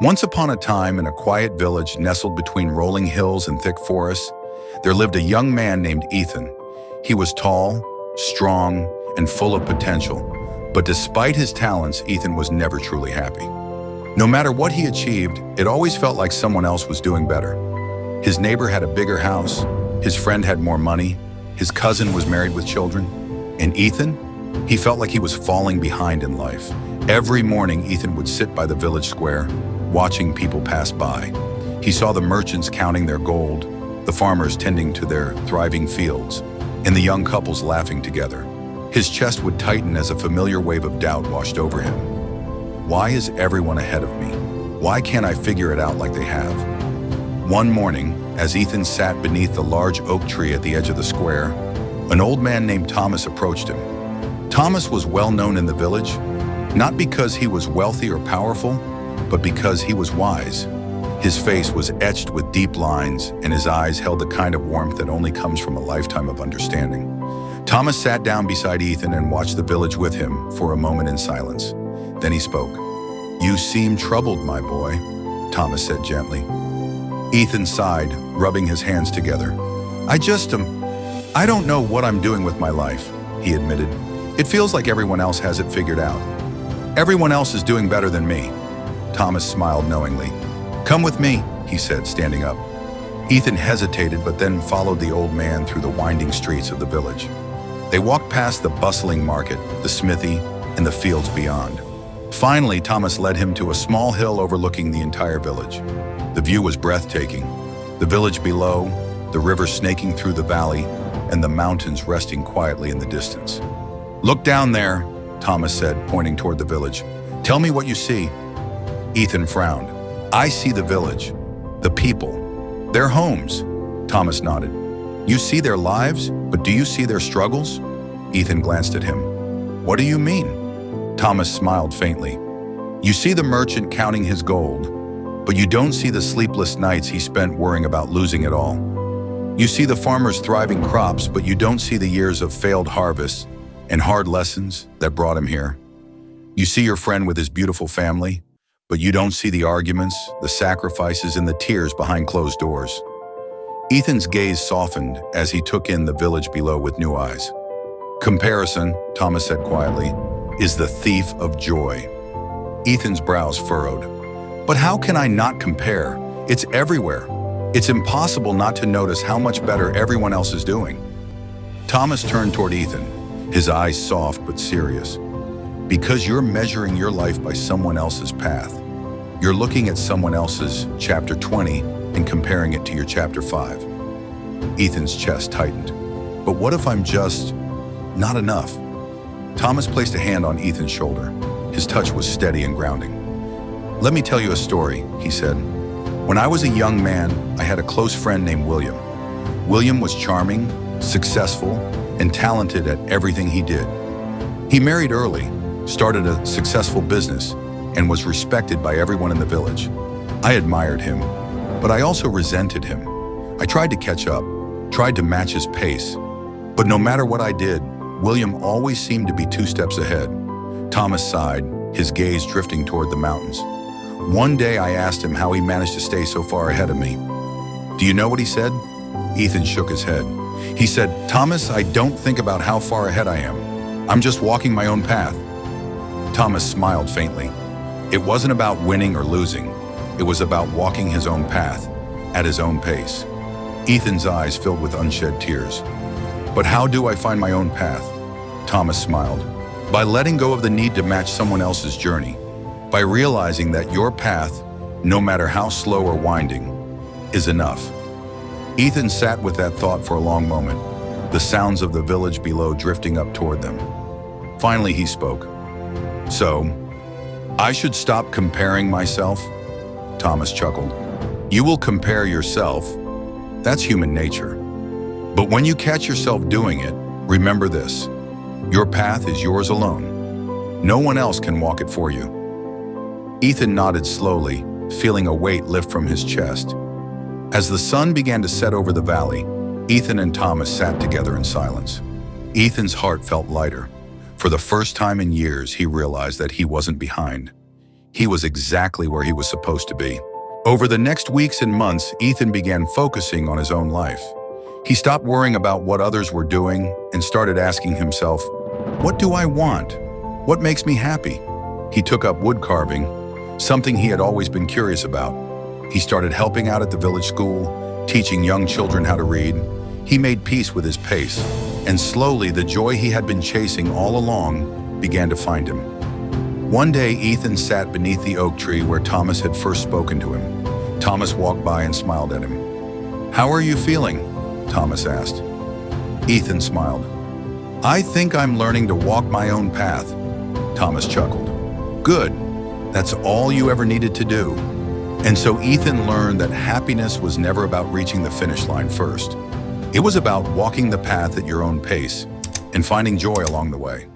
Once upon a time, in a quiet village nestled between rolling hills and thick forests, there lived a young man named Ethan. He was tall, strong, and full of potential. But despite his talents, Ethan was never truly happy. No matter what he achieved, it always felt like someone else was doing better. His neighbor had a bigger house, his friend had more money, his cousin was married with children, and Ethan, he felt like he was falling behind in life. Every morning, Ethan would sit by the village square, watching people pass by. He saw the merchants counting their gold, the farmers tending to their thriving fields, and the young couples laughing together. His chest would tighten as a familiar wave of doubt washed over him. Why is everyone ahead of me? Why can't I figure it out like they have? One morning, as Ethan sat beneath the large oak tree at the edge of the square, an old man named Thomas approached him. Thomas was well known in the village, not because he was wealthy or powerful, but because he was wise. His face was etched with deep lines, and his eyes held the kind of warmth that only comes from a lifetime of understanding. Thomas sat down beside Ethan and watched the village with him for a moment in silence. Then he spoke. "You seem troubled, my boy," Thomas said gently. Ethan sighed, rubbing his hands together. I don't know what I'm doing with my life," he admitted. "It feels like everyone else has it figured out. Everyone else is doing better than me." Thomas smiled knowingly. "Come with me," he said, standing up. Ethan hesitated, but then followed the old man through the winding streets of the village. They walked past the bustling market, the smithy, and the fields beyond. Finally, Thomas led him to a small hill overlooking the entire village. The view was breathtaking. The village below, the river snaking through the valley, and the mountains resting quietly in the distance. "Look down there," Thomas said, pointing toward the village. "Tell me what you see." Ethan frowned. "I see the village, the people, their homes," Thomas nodded. "You see their lives, but do you see their struggles?" Ethan glanced at him. "What do you mean?" Thomas smiled faintly. "You see the merchant counting his gold, but you don't see the sleepless nights he spent worrying about losing it all. You see the farmer's thriving crops, but you don't see the years of failed harvests and hard lessons that brought him here. You see your friend with his beautiful family, but you don't see the arguments, the sacrifices, and the tears behind closed doors." Ethan's gaze softened as he took in the village below with new eyes. "Comparison," Thomas said quietly, "is the thief of joy." Ethan's brows furrowed. "But how can I not compare? It's everywhere. It's impossible not to notice how much better everyone else is doing." Thomas turned toward Ethan, his eyes soft but serious. "Because you're measuring your life by someone else's path. You're looking at someone else's chapter 20 and comparing it to your chapter 5. Ethan's chest tightened. "But what if I'm just not enough?" Thomas placed a hand on Ethan's shoulder. His touch was steady and grounding. "Let me tell you a story," he said. "When I was a young man, I had a close friend named William. William was charming, successful, and talented at everything he did. He married early, started a successful business, and was respected by everyone in the village. I admired him, but I also resented him. I tried to catch up, tried to match his pace. But no matter what I did, William always seemed to be 2 steps ahead." Thomas sighed, his gaze drifting toward the mountains. "One day I asked him how he managed to stay so far ahead of me. Do you know what he said?" Ethan shook his head. He said, "Thomas, I don't think about how far ahead I am. I'm just walking my own path." Thomas smiled faintly. It wasn't about winning or losing. It was about walking his own path, at his own pace. Ethan's eyes filled with unshed tears. "But how do I find my own path?" Thomas smiled. "By letting go of the need to match someone else's journey. By realizing that your path, no matter how slow or winding, is enough." Ethan sat with that thought for a long moment, the sounds of the village below drifting up toward them. Finally, he spoke. "So, I should stop comparing myself?" Thomas chuckled. "You will compare yourself. That's human nature. But when you catch yourself doing it, remember this. Your path is yours alone. No one else can walk it for you." Ethan nodded slowly, feeling a weight lift from his chest. As the sun began to set over the valley, Ethan and Thomas sat together in silence. Ethan's heart felt lighter. For the first time in years, he realized that he wasn't behind. He was exactly where he was supposed to be. Over the next weeks and months, Ethan began focusing on his own life. He stopped worrying about what others were doing and started asking himself, what do I want? What makes me happy? He took up wood carving, something he had always been curious about. He started helping out at the village school, teaching young children how to read. He made peace with his pace, and slowly the joy he had been chasing all along began to find him. One day, Ethan sat beneath the oak tree where Thomas had first spoken to him. Thomas walked by and smiled at him. "How are you feeling?" Thomas asked. Ethan smiled. "I think I'm learning to walk my own path." Thomas chuckled. "Good. That's all you ever needed to do." And so Ethan learned that happiness was never about reaching the finish line first. It was about walking the path at your own pace and finding joy along the way.